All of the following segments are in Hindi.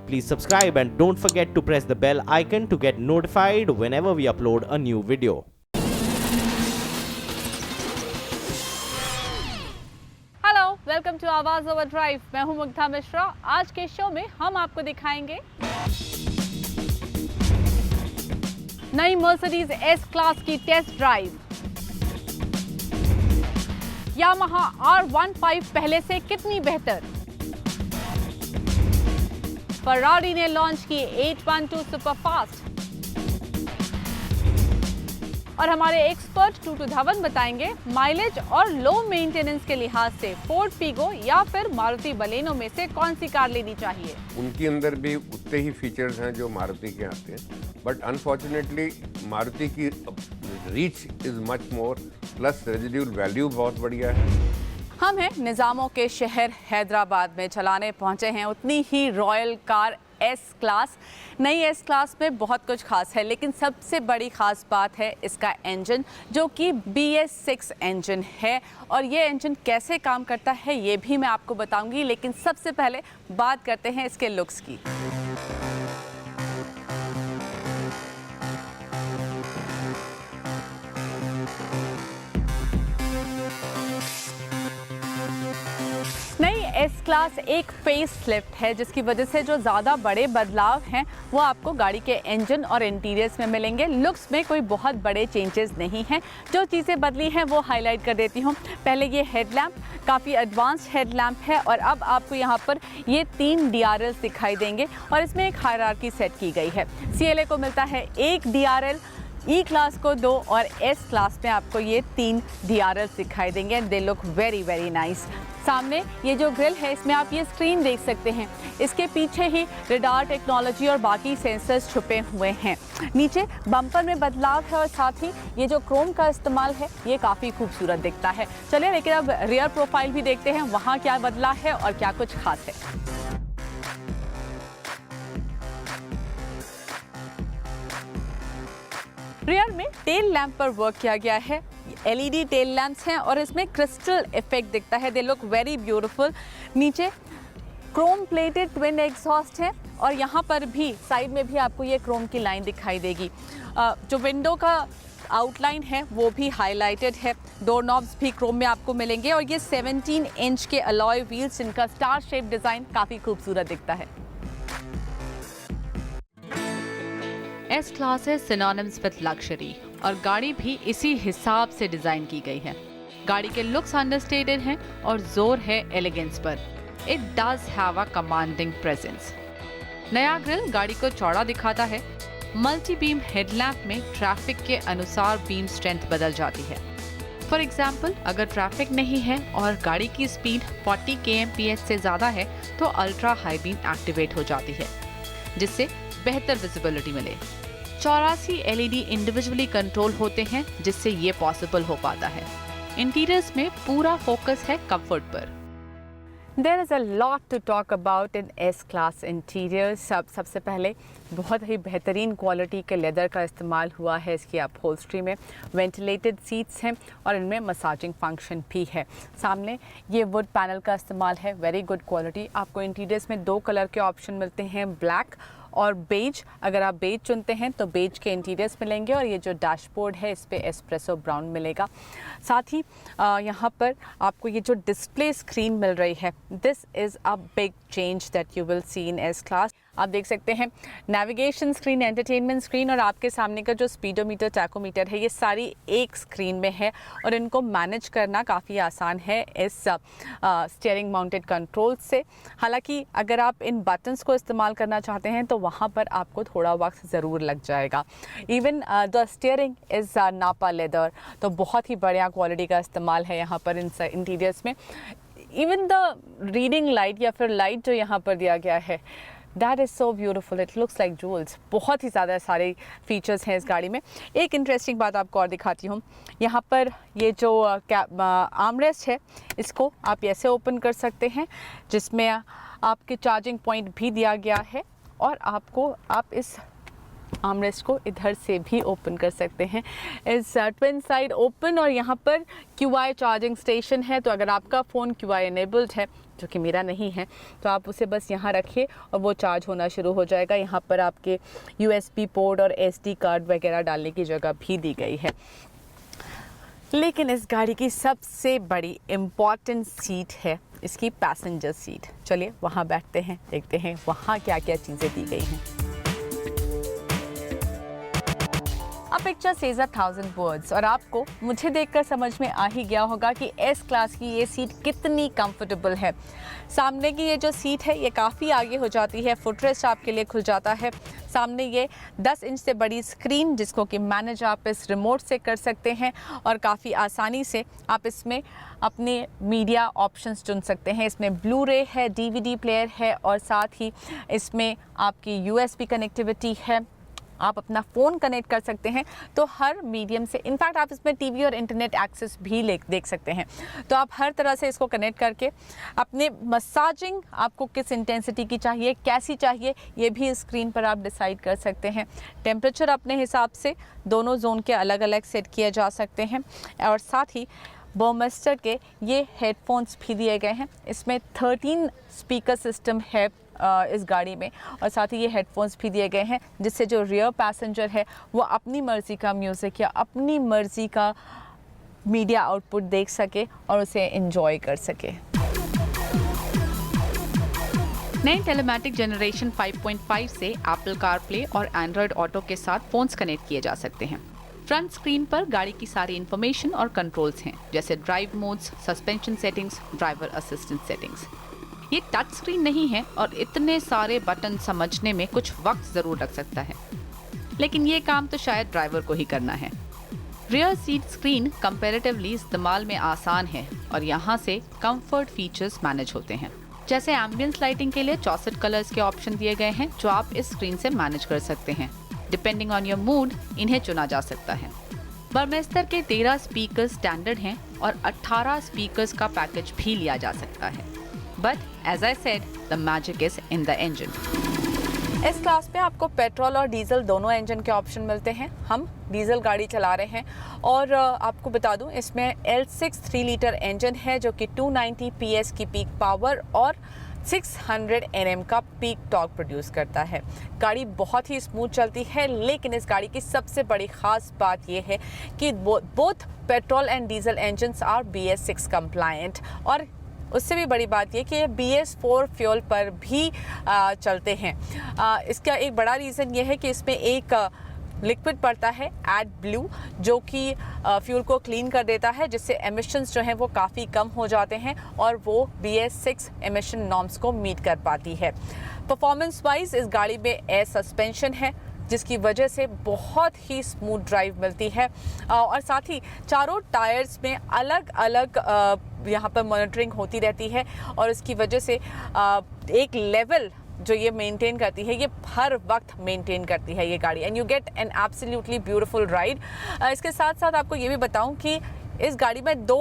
Please subscribe and don't forget to press the bell icon to get notified whenever we upload a new video. Hello, welcome to Awaaz over drive. मैं हूं मुग्धा मिश्रा। आज के शो में हम आपको दिखाएंगे नई मर्सिडीज एस क्लास की टेस्ट ड्राइव, यामाहा R15 पहले से कितनी बेहतर, फरारी ने लॉन्च की 812 सुपरफास्ट और हमारे एक्सपर्ट टूटू धवन बताएंगे माइलेज और लो मेंटेनेंस के लिहाज से फोर्ड फीगो या फिर मारुति बलेनो में से कौन सी कार लेनी चाहिए। उनके अंदर भी उतने ही फीचर्स हैं जो मारुति के आते हैं, बट अनफॉर्चुनेटली मारुति की reach is much more, plus residual value बहुत बढ़िया है। हम हैं निज़ामों के शहर हैदराबाद में, चलाने पहुंचे हैं उतनी ही रॉयल कार एस क्लास। नई एस क्लास में बहुत कुछ खास है, लेकिन सबसे बड़ी खास बात है इसका इंजन, जो कि BS6 इंजन है। और ये इंजन कैसे काम करता है ये भी मैं आपको बताऊंगी, लेकिन सबसे पहले बात करते हैं इसके लुक्स की। नई एस क्लास एक फेस लिफ्ट है, जिसकी वजह से जो ज़्यादा बड़े बदलाव हैं वो आपको गाड़ी के इंजन और इंटीरियर्स में मिलेंगे। लुक्स में कोई बहुत बड़े चेंजेस नहीं हैं। जो चीज़ें बदली हैं वो हाईलाइट कर देती हूँ। पहले ये हेडलैम्प काफ़ी एडवांस्ड हेडलैम्प है और अब आपको यहाँ पर ये 3 DRLs दिखाई देंगे और इसमें एक हायरार्की सेट की गई है। CLA को मिलता है 1 DRL, ई क्लास को 2 और एस क्लास में आपको ये 3 DRLs दिखाई देंगे and they look very very nice. सामने ये जो ग्रिल है इसमें आप ये स्क्रीन देख सकते हैं, इसके पीछे ही रडार टेक्नोलॉजी और बाकी सेंसर्स छुपे हुए हैं। नीचे बम्पर में बदलाव है और साथ ही ये जो क्रोम का इस्तेमाल है ये काफ़ी खूबसूरत दिखता है। चलिए लेकिन अब रियर प्रोफाइल भी देखते हैं, वहाँ क्या बदला है और क्या कुछ खास है। रियर में टेल लैंप पर वर्क किया गया है। LED टेल लैंप्स हैं और इसमें क्रिस्टल इफेक्ट दिखता है। They look very beautiful. नीचे क्रोम प्लेटेड ट्विन एग्जॉस्ट है और यहाँ पर भी साइड में भी आपको ये क्रोम की लाइन दिखाई देगी। जो विंडो का आउटलाइन है वो भी हाईलाइटेड है। डोर नॉब्स भी क्रोम में आपको मिलेंगे और ये 17 इंच के अलॉय व्हील्स, जिनका स्टार शेप डिज़ाइन काफ़ी खूबसूरत दिखता है। एस क्लास है सिनोनिम्स विद लग्जरी और गाड़ी भी इसी हिसाब से डिजाइन की गई है। गाड़ी के लुक्स अंडरस्टेटेड हैं और जोर है एलिगेंस पर। It does have a commanding presence. नया ग्रिल गाड़ी को चौड़ा दिखाता है। मल्टी बीम हेडलैम्प में ट्रैफिक के अनुसार बीम स्ट्रेंथ बदल जाती है। फॉर एग्जाम्पल, अगर ट्रैफिक नहीं है और गाड़ी की स्पीड 40 kmph से ज़्यादा है तो अल्ट्रा हाई बीम एक्टिवेट हो जाती है, जिससे बेहतर विजिबिलिटी मिले। 84 LED इंडिविजुअली कंट्रोल होते हैं, जिससे ये पॉसिबल हो पाता है। इंटीरियर्स में पूरा फोकस है कंफर्ट पर। There is a lot to talk about in S Class interiors। सबसे पहले बहुत ही बेहतरीन क्वालिटी के लेदर का इस्तेमाल हुआ है इसकी अपहोल्स्ट्री में। वेंटिलेटेड सीट्स हैं और इनमें मसाजिंग फंक्शन भी है। सामने ये वुड पैनल का इस्तेमाल है, वेरी गुड क्वालिटी। आपको इंटीरियर्स में 2 कलर के ऑप्शन मिलते हैं, ब्लैक और बेज। अगर आप बेज चुनते हैं तो बेज के इंटीरियर्स मिलेंगे और ये जो डैशबोर्ड है इस पे एस्प्रेसो ब्राउन मिलेगा। साथ ही यहाँ पर आपको ये जो डिस्प्ले स्क्रीन मिल रही है, this is a big change that you will see in S class. आप देख सकते हैं नेविगेशन स्क्रीन, एंटरटेनमेंट स्क्रीन और आपके सामने का जो स्पीडोमीटर, टैकोमीटर है, ये सारी एक स्क्रीन में है और इनको मैनेज करना काफ़ी आसान है इस स्टीयरिंग माउंटेड कंट्रोल से। हालांकि अगर आप इन बटन्स को इस्तेमाल करना चाहते हैं तो वहाँ पर आपको थोड़ा वक्त ज़रूर लग जाएगा। इवन द स्टीयरिंग इज़ नापा लेदर, तो बहुत ही बढ़िया क्वालिटी का इस्तेमाल है यहाँ पर इन इंटीरियर्स में। इवन द रीडिंग लाइट या फिर लाइट जो यहाँ पर दिया गया है, that is so beautiful, it looks like jewels. बहुत ही ज़्यादा सारे फीचर्स हैं इस गाड़ी में। एक इंटरेस्टिंग बात आपको और दिखाती हूँ, यहाँ पर ये जो आर्मरेस्ट है इसको आप ऐसे ओपन कर सकते हैं, जिसमें आपके चार्जिंग पॉइंट भी दिया गया है और आप इस आर्मरेस्ट को इधर से भी ओपन कर सकते हैं। इस ट्विन साइड ओपन, और यहाँ पर QI चार्जिंग स्टेशन है, तो अगर आपका फ़ोन QI इनेबल्ड है, जो कि मेरा नहीं है, तो आप उसे बस यहाँ रखिए और वो चार्ज होना शुरू हो जाएगा। यहाँ पर आपके USB पोर्ट और SD कार्ड वगैरह डालने की जगह भी दी गई है। लेकिन इस गाड़ी की सबसे बड़ी इम्पॉर्टेंट सीट है इसकी पैसेंजर सीट। चलिए वहाँ बैठते हैं, देखते हैं वहाँ क्या क्या चीज़ें दी गई हैं। A picture says 1,000 words, और आपको मुझे देखकर समझ में आ ही गया होगा कि एस क्लास की ये सीट कितनी कंफर्टेबल है। सामने की ये जो सीट है ये काफ़ी आगे हो जाती है, फुटरेस्ट आपके लिए खुल जाता है। सामने ये 10 इंच से बड़ी स्क्रीन जिसको कि मैनेज आप इस रिमोट से कर सकते हैं, और काफ़ी आसानी से आप इसमें अपने मीडिया ऑप्शंस चुन सकते हैं। इसमें ब्लू रे है, DVD प्लेयर है, और साथ ही इसमें आपकी USB कनेक्टिविटी है। आप अपना फ़ोन कनेक्ट कर सकते हैं, तो हर मीडियम से, इनफैक्ट आप इसमें TV और इंटरनेट एक्सेस भी देख सकते हैं। तो आप हर तरह से इसको कनेक्ट करके अपने मसाजिंग आपको किस इंटेंसिटी की चाहिए, कैसी चाहिए, ये भी स्क्रीन पर आप डिसाइड कर सकते हैं। टेम्परेचर अपने हिसाब से दोनों जोन के अलग अलग सेट किए जा सकते हैं, और साथ ही बर्मेस्टर के ये हेडफोन्स भी दिए गए हैं। इसमें 13 स्पीकर सिस्टम है इस गाड़ी में, और साथ ही ये हेडफोन्स भी दिए गए हैं जिससे जो रियर पैसेंजर है वो अपनी मर्ज़ी का म्यूज़िक या अपनी मर्ज़ी का मीडिया आउटपुट देख सके और उसे एंजॉय कर सके। नए टेलीमैटिक जनरेशन 5.5 से एप्पल कारप्ले और एंड्रॉयड ऑटो के साथ फ़ोन्स कनेक्ट किए जा सकते हैं। फ्रंट स्क्रीन पर गाड़ी की सारी इन्फॉर्मेशन और कंट्रोल्स हैं, जैसे drive modes, suspension settings, driver assistant settings. ये टच स्क्रीन नहीं है और इतने सारे बटन समझने में कुछ वक्त ज़रूर लग सकता है, लेकिन ये काम तो शायद ड्राइवर को ही करना है। रियर सीट स्क्रीन कंपैरेटिवली इस्तेमाल में आसान है, और यहाँ से कंफर्ट फीचर्स मैनेज होते हैं, जैसे एम्बियंस लाइटिंग के लिए 64 कलर्स के ऑप्शन दिए गए हैं जो आप इस स्क्रीन से मैनेज कर सकते हैं। डिपेंडिंग ऑन योर मूड इन्हें चुना जा सकता है। बर्मेस्टर के 13 स्पीकर स्टैंडर्ड हैं और 18 स्पीकर्स का पैकेज भी लिया जा सकता है। But as I said, the magic is in the engine. इस क्लास में आपको पेट्रोल और डीजल दोनों इंजन के ऑप्शन मिलते हैं। हम डीजल गाड़ी चला रहे हैं, और आपको बता दूं इसमें L6 3 लीटर इंजन है जो कि 290 PS की पीक पावर और 600 Nm का पीक टॉर्क प्रोड्यूस करता है। गाड़ी बहुत ही स्मूथ चलती है, लेकिन इस गाड़ी की सबसे बड़ी ख़ास बात यह है कि both petrol and diesel engines are BS6 compliant, और उससे भी बड़ी बात यह कि ये BS4 फ्यूल पर भी चलते हैं। इसका एक बड़ा रीज़न ये है कि इसमें एक लिक्विड पड़ता है AdBlue, जो कि फ्यूल को क्लीन कर देता है, जिससे एमिशंस जो हैं वो काफ़ी कम हो जाते हैं और वो BS6 एमिशन नॉर्म्स को मीट कर पाती है। परफॉर्मेंस वाइज इस गाड़ी में एयर सस्पेंशन है, जिसकी वजह से बहुत ही स्मूथ ड्राइव मिलती है, और साथ ही चारों टायर्स में अलग अलग यहाँ पर मॉनिटरिंग होती रहती है, और इसकी वजह से एक लेवल जो ये मेंटेन करती है, ये हर वक्त मेंटेन करती है ये गाड़ी, and you get an absolutely beautiful ride. इसके साथ साथ आपको ये भी बताऊं कि इस गाड़ी में 2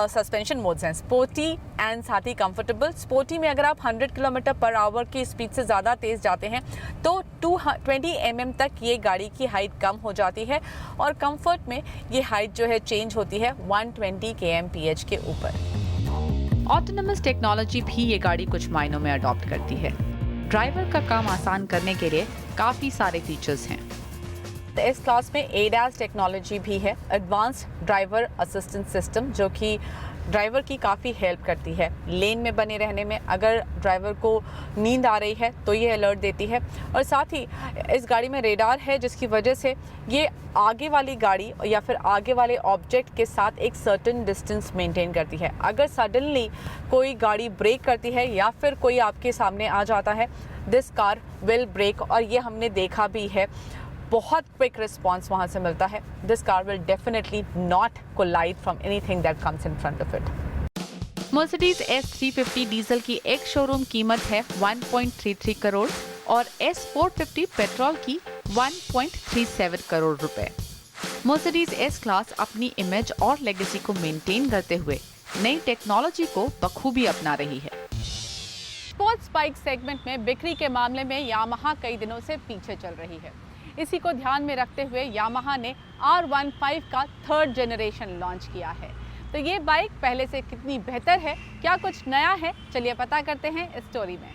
सस्पेंशन मोड्स हैं, स्पोर्टी एंड साथ ही कंफर्टेबल। स्पोर्टी में अगर आप 100 km/h की स्पीड से ज़्यादा तेज़ जाते हैं तो 220 mm तक ये गाड़ी की हाइट कम हो जाती है, और कंफर्ट में ये हाइट जो है चेंज होती है 120 kmph के ऊपर। ऑटोनमस टेक्नोलॉजी भी ये गाड़ी कुछ मायनों में अडॉप्ट करती है। ड्राइवर का काम आसान करने के लिए काफ़ी सारे फीचर्स हैं। इस क्लास में ADAS टेक्नोलॉजी भी है, एडवांस्ड ड्राइवर असिस्टेंट सिस्टम, जो कि ड्राइवर की काफ़ी हेल्प करती है लेन में बने रहने में। अगर ड्राइवर को नींद आ रही है तो ये अलर्ट देती है, और साथ ही इस गाड़ी में रेडार है, जिसकी वजह से ये आगे वाली गाड़ी या फिर आगे वाले ऑब्जेक्ट के साथ एक सर्टेन डिस्टेंस मेंटेन करती है। अगर सडनली कोई गाड़ी ब्रेक करती है या फिर कोई आपके सामने आ जाता है, दिस कार विल ब्रेक, और ये हमने देखा भी है, बहुत क्विक रिस्पॉन्स वहाँ से मिलता है। This car will definitely not collide from anything that comes in front of it. Mercedes S350 diesel की एक शोरूम कीमत है 1.33 करोड़ और S450 पेट्रोल की 1.37 करोड़ रुपए। मर्सिडीज S क्लास अपनी इमेज और लेगेसी को मेंटेन करते हुए नई टेक्नोलॉजी को बखूबी अपना रही है। स्पोर्ट्स बाइक सेगमेंट में बिक्री के मामले में यामाहा कई दिनों से पीछे चल रही है। इसी को ध्यान में रखते हुए यामाहा ने R15 का 3rd जनरेशन लॉन्च किया है। तो ये बाइक पहले से कितनी बेहतर है, क्या कुछ नया है, चलिए पता करते हैं इस स्टोरी में।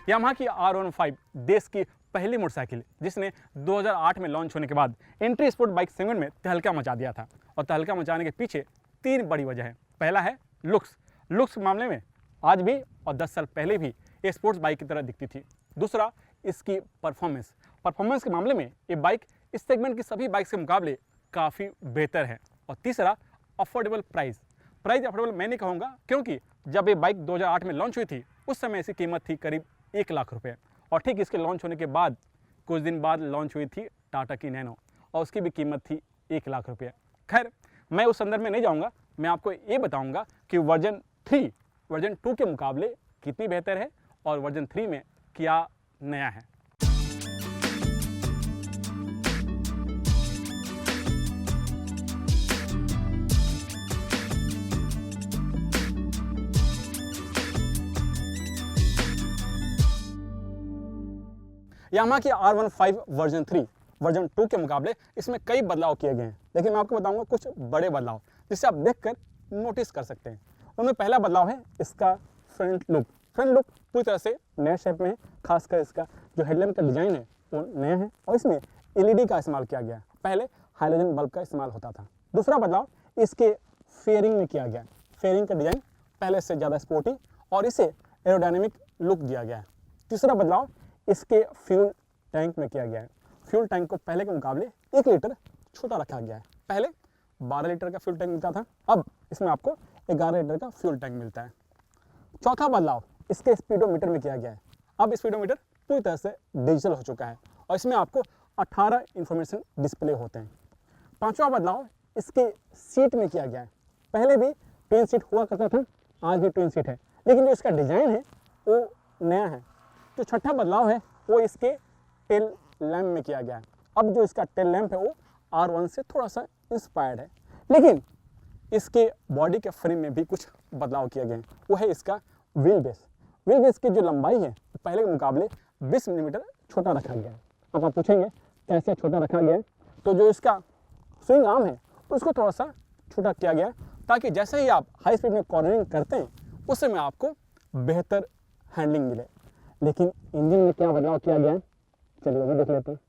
यामाहा की R15 देश की पहली मोटरसाइकिल जिसने 2008 में लॉन्च होने के बाद एंट्री स्पोर्ट बाइक सेगमेंट में तहलका मचा दिया था। और तहलका मचाने के पीछे 3 बड़ी वजह है। पहला है लुक्स मामले में आज भी और 10 साल पहले भी ये स्पोर्ट्स बाइक की तरह दिखती थी। दूसरा इसकी परफॉर्मेंस के मामले में ये बाइक इस सेगमेंट की सभी बाइक्स के मुकाबले काफ़ी बेहतर है। और तीसरा अफोर्डेबल प्राइस अफोर्डेबल मैं नहीं कहूँगा, क्योंकि जब ये बाइक 2008 में लॉन्च हुई थी उस समय इसकी कीमत थी करीब 1 लाख रुपए। और ठीक इसके लॉन्च होने के बाद कुछ दिन बाद लॉन्च हुई थी टाटा की नैनो और उसकी भी कीमत थी 1 लाख रुपये। खैर, मैं उस संदर्भ में नहीं जाऊंगा, मैं आपको ये बताऊंगा कि वर्जन 2 के मुकाबले कितनी बेहतर है और वर्जन 3 में क्या नया है। यामाहा की R15 वर्जन 2 के मुकाबले इसमें कई बदलाव किए गए हैं, लेकिन मैं आपको बताऊंगा कुछ बड़े बदलाव जिसे आप देखकर नोटिस कर सकते हैं। उनमें पहला बदलाव है इसका फ्रंट लुक पूरी तरह से नए शेप में है। खासकर इसका जो हेडलैम्प का डिजाइन है वो नया है और इसमें LED का इस्तेमाल किया गया है। पहले हाइलोजन बल्ब का इस्तेमाल होता था। दूसरा बदलाव इसके फेयरिंग में किया गया है। फेयरिंग का डिजाइन पहले से ज़्यादा स्पोर्टी और इसे एरोडायनेमिक लुक दिया गया है। तीसरा बदलाव इसके फ्यूल टैंक में किया गया है। फ्यूल टैंक को पहले के मुकाबले 1 लीटर छोटा रखा गया है। पहले 12 लीटर का फ्यूल टैंक मिलता था, अब इसमें आपको 11 लीटर का फ्यूल टैंक मिलता है। चौथा बदलाव इसके स्पीडोमीटर में किया गया है। अब स्पीडोमीटर पूरी तरह से डिजिटल हो चुका है और इसमें आपको 18 इंफॉर्मेशन डिस्प्ले होते हैं। पांचवा बदलाव इसके सीट में किया गया है। पहले भी ट्विन सीट हुआ करता था, आज भी ट्विन सीट है, लेकिन जो इसका डिजाइन है वो नया है। जो छठा बदलाव है वो इसके टेल लैम्प में किया गया है। अब जो इसका टेल लैम्प है वो R1 से थोड़ा सा इंस्पायर्ड है, लेकिन इसके बॉडी के फ्रेम में भी कुछ बदलाव किए गए हैं। वो है इसका व्हील बेस की जो लंबाई है पहले के मुकाबले 20 मिलीमीटर छोटा रखा गया है। अब आप पूछेंगे कैसे छोटा रखा गया है, तो जो इसका स्विंग आर्म है उसको थोड़ा सा छोटा किया गया है ताकि जैसे ही आप हाई स्पीड में कॉर्नरिंग करते हैं उस समय आपको बेहतर हैंडलिंग मिले। लेकिन इंजन में क्या बदलाव किया गया है, चलिए वो भी देख लेते हैं।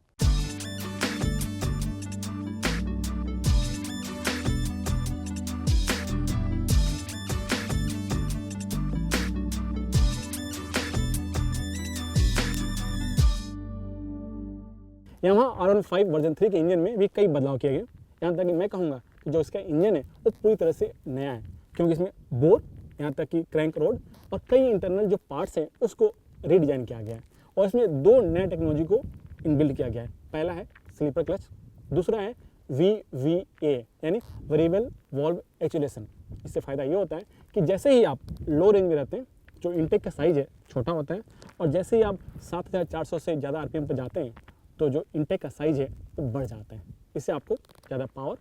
यामाहा R15 वर्जन 3 के इंजन में भी कई बदलाव किए गए। यहाँ तक कि मैं कहूँगा कि जो इसका इंजन है वो पूरी तरह से नया है, क्योंकि इसमें बोर, यहाँ तक कि क्रैंक रोड और कई इंटरनल जो पार्ट्स हैं उसको रीडिजाइन किया गया है। और इसमें 2 नए टेक्नोलॉजी को इनबिल्ड किया गया है। पहला है स्लीपर क्लच, दूसरा है VVA यानी वेरिएबल वाल्व एक्चुएशन। इससे फ़ायदा ये होता है कि जैसे ही आप लो रेंज में रहते हैं, जो इंटेक का साइज़ है छोटा होता है, और जैसे ही आप 7400 से ज़्यादा RPM पर जाते हैं तो जो इंटेक का साइज़ है वो बढ़ जाता है। इससे आपको ज़्यादा पावर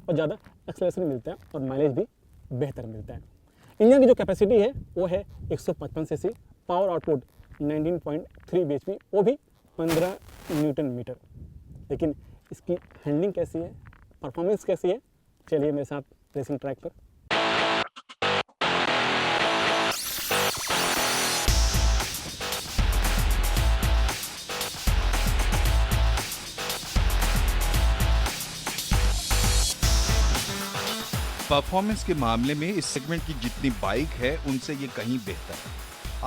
और ज़्यादा एक्सेलरेशन मिलता है और माइलेज भी बेहतर मिलता है। इंजन की जो कैपेसिटी है वो है 155 सीसी, पावर आउटपुट 19.3 bhp, वो भी 15 न्यूटन मीटर। लेकिन इसकी हैंडलिंग कैसी है, परफॉर्मेंस कैसी है, चलिए मेरे साथ रेसिंग ट्रैक पर। परफॉर्मेंस के मामले में इस सेगमेंट की जितनी बाइक है उनसे ये कहीं बेहतर है।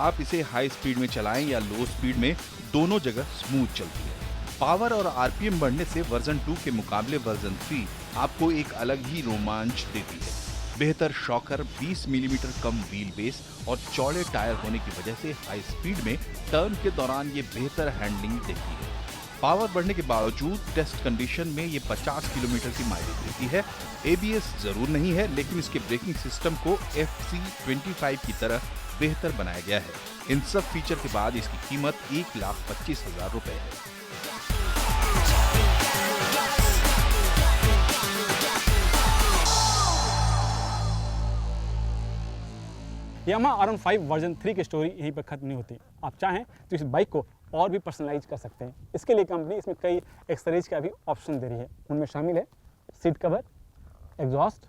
आप इसे हाई स्पीड में चलाएं या लो स्पीड में, दोनों जगह स्मूथ चलती है। पावर और आरपीएम बढ़ने से वर्जन 2 के मुकाबले वर्जन 3 आपको एक अलग ही रोमांच देती है। बेहतर शॉकर, 20 मिलीमीटर कम व्हील बेस और चौड़े टायर होने की वजह से हाई स्पीड में टर्न के दौरान ये बेहतर हैंडलिंग देती है। पावर बढ़ने के बावजूद टेस्ट कंडीशन में ये 50 किलोमीटर की माइलेज देती है। एबीएस जरूर नहीं है, लेकिन इसके ब्रेकिंग सिस्टम को FC25 की तरह बेहतर बनाया गया है। इन सब फीचर के बाद इसकी कीमत 1,25,000 रुपए है। यामाहा R15 वर्जन 3 की स्टोरी यहीं पर खत्म नहीं होती। आप चाहें तो इस बाइक को और भी पर्सनलाइज कर सकते हैं। इसके लिए कंपनी इसमें कई एक्सेसरीज का भी ऑप्शन दे रही है। उनमें शामिल है seat cover, exhaust,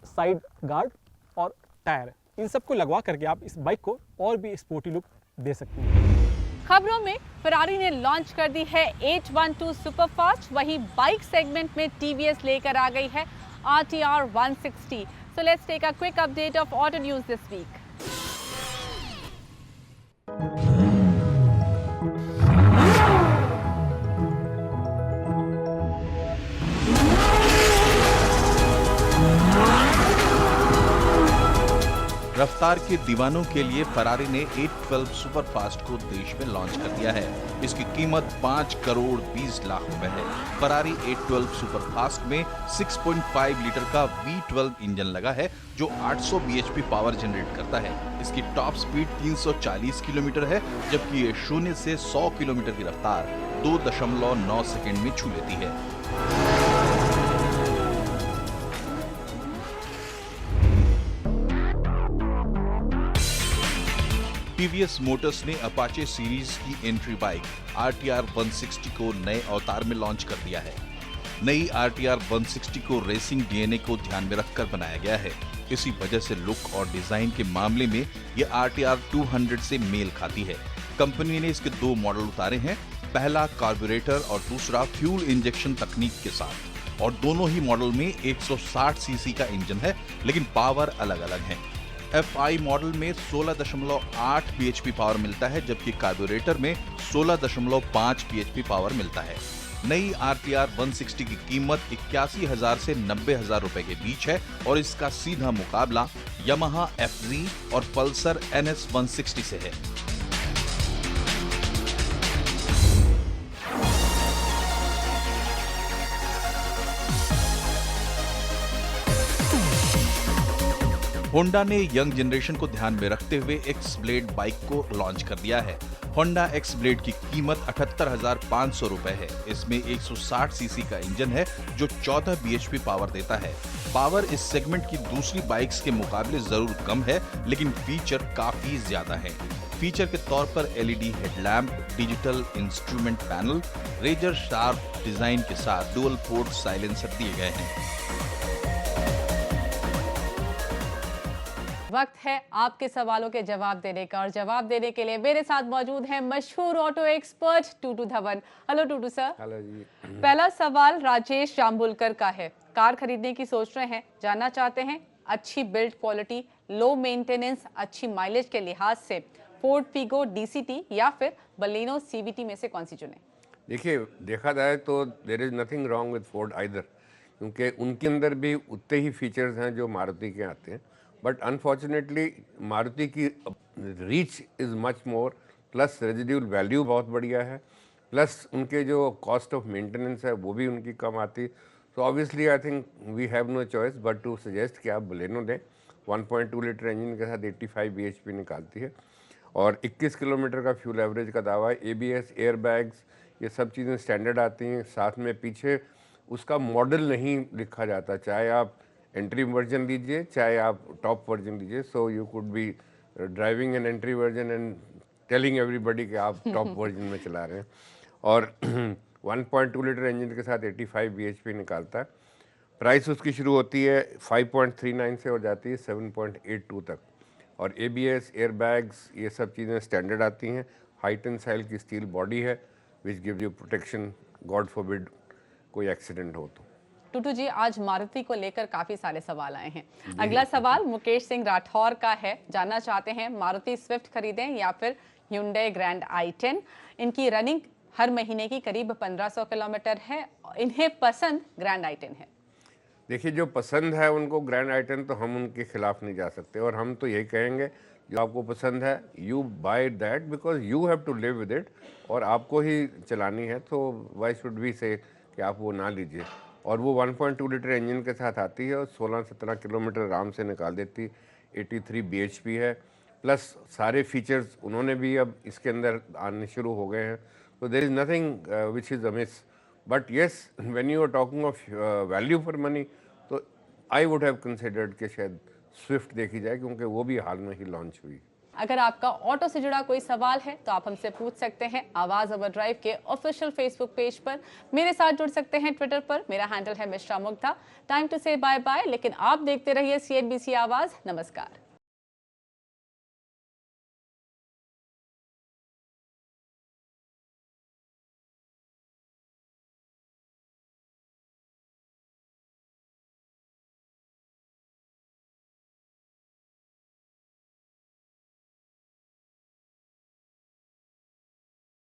side guard और टायर। इन सबको लगवा करके आप इस बाइक को और भी स्पोर्टी लुक दे सकते हैं। खबरों में फरारी ने लॉन्च कर दी है 812 सुपरफास्ट, वहीं बाइक सेगमेंट में टीवीएस लेकर आ गई है RTR 160। So let's take a quick update of auto news this week. रफ्तार के दीवानों के लिए फरारी ने 812 सुपरफास्ट को देश में लॉन्च कर दिया है। इसकी कीमत 5 करोड़ 20 लाख रुपए है। फरारी 812 सुपरफास्ट में 6.5 लीटर का V12 इंजन लगा है जो 800 bhp पावर जनरेट करता है। इसकी टॉप स्पीड 340 किलोमीटर है, जबकि ये 0 से 100 किलोमीटर की रफ्तार 2.9 सेकंड में छू लेती है। टीवीएस मोटर्स ने अपाचे सीरीज की एंट्री बाइक RTR 160 को नए अवतार में लॉन्च कर दिया है। नई RTR 160 को रेसिंग डीएनए को ध्यान में रखकर बनाया गया है। इसी वजह से लुक और डिजाइन के मामले में ये RTR 200 से मेल खाती है। कंपनी ने इसके 2 मॉडल उतारे हैं, पहला कार्बोरेटर और दूसरा फ्यूल इंजेक्शन तकनीक के साथ, और दोनों ही मॉडल में 160 सीसी का इंजन है, लेकिन पावर अलग अलग है। FI मॉडल में 16.8 bhp पावर मिलता है, जबकि कार्बोरेटर में 16.5 bhp पावर मिलता है। नई RTR 160 की कीमत 81,000 से 90,000 रुपए के बीच है और इसका सीधा मुकाबला यामाहा FZ और पल्सर NS 160 से है। होंडा ने यंग जनरेशन को ध्यान में रखते हुए एक्स ब्लेड बाइक को लॉन्च कर दिया है। होंडा एक्स ब्लेड की कीमत 78,500 रुपए है। इसमें 160 सीसी का इंजन है जो 14 bhp पावर देता है। पावर इस सेगमेंट की दूसरी बाइक्स के मुकाबले जरूर कम है, लेकिन फीचर काफी ज्यादा है। फीचर के तौर पर LED headlamp, digital instrument panel, razor sharp design के साथ डुअल पोर्ट साइलेंसर दिए गए हैं। वक्त है आपके सवालों के जवाब देने का, और जवाब देने के लिए मेरे साथ मौजूद हैं मशहूर auto expert Tutu Dhawan. Hello Tutu sir. Hello जी। पहला सवाल राजेश जाम्बुलकर का है। कार खरीदने की सोच रहे हैं, जानना चाहते हैं अच्छी बिल्ड क्वालिटी, लो मेंटेनेंस, अच्छी माइलेज के लिहाज से फोर्ड फिगो DCT या फिर बलेनो CVT में से कौन सी चुने? देखिए, देखा जाए तो there is nothing wrong with Ford either, क्योंकि उनके अंदर भी उतने ही फीचर्स हैं जो मारुति के आते हैं, बट अनफॉर्चुनेटली मारुति की reach is much more, plus residual value बहुत बढ़िया है, प्लस उनके जो कॉस्ट ऑफ मेंटेनेंस है वो भी उनकी कम आती। So obviously I think we have no choice but to suggest कि आप बलेनो दें। 1.2 लीटर इंजन के साथ 85 bhp निकालती है और 21 किलोमीटर का फ्यूल एवरेज का दावा है। ABS, एयर बैग्स, ये सब चीज़ें स्टैंडर्ड आती हैं। साथ में पीछे उसका मॉडल नहीं लिखा जाता, चाहे आप एंट्री वर्जन लीजिए चाहे आप टॉप वर्जन लीजिए। So you could be driving an entry version and telling everybody कि आप टॉप वर्जन में चला रहे हैं। और 1.2 लीटर इंजन के साथ 85 bhp निकालता है। प्राइस उसकी शुरू होती है 5.39 से और जाती है 7.82 तक। और ABS, एयर बैग्स, ये सब चीज़ें स्टैंडर्ड आती हैं। हाई टेंसाइल की स्टील बॉडी है which give you protection, God forbid कोई एक्सीडेंट हो तो। टूटू जी, आज मारुति को लेकर काफी सारे सवाल आए हैं। अगला सवाल मुकेश सिंह राठौर का है, जानना चाहते हैं मारुति स्विफ्ट खरीदें या फिर Hyundai ग्रैंड i10। इनकी रनिंग हर महीने की करीब 1500 किलोमीटर है, इन्हें पसंद ग्रैंड i10 है। देखिए, जो पसंद है उनको ग्रैंड i10, तो हम उनके खिलाफ नहीं जा सकते, और हम तो यही कहेंगे जो आपको पसंद है you buy that because you have to live with it, और आपको ही चलानी है, तो वाई शुड वी से कि आप वो ना लीजिए। और वो 1.2 लीटर इंजन के साथ आती है और 16-17 किलोमीटर आराम से निकाल देती, 83 bhp है, प्लस सारे फीचर्स उन्होंने भी अब इसके अंदर आने शुरू हो गए हैं, तो there is nothing which is amiss. But yes, when you are talking of value for money, तो आई वुड हैव कंसिडर्ड कि शायद स्विफ्ट देखी जाए, क्योंकि वो भी हाल में ही लॉन्च हुई। अगर आपका ऑटो से जुड़ा कोई सवाल है तो आप हमसे पूछ सकते हैं आवाज ओवरड्राइव के ऑफिशियल फेसबुक पेज पर। मेरे साथ जुड़ सकते हैं ट्विटर पर, मेरा हैंडल है मिश्रा मुग्धा। टाइम टू से बाय बाय, लेकिन आप देखते रहिए CNBC आवाज। नमस्कार।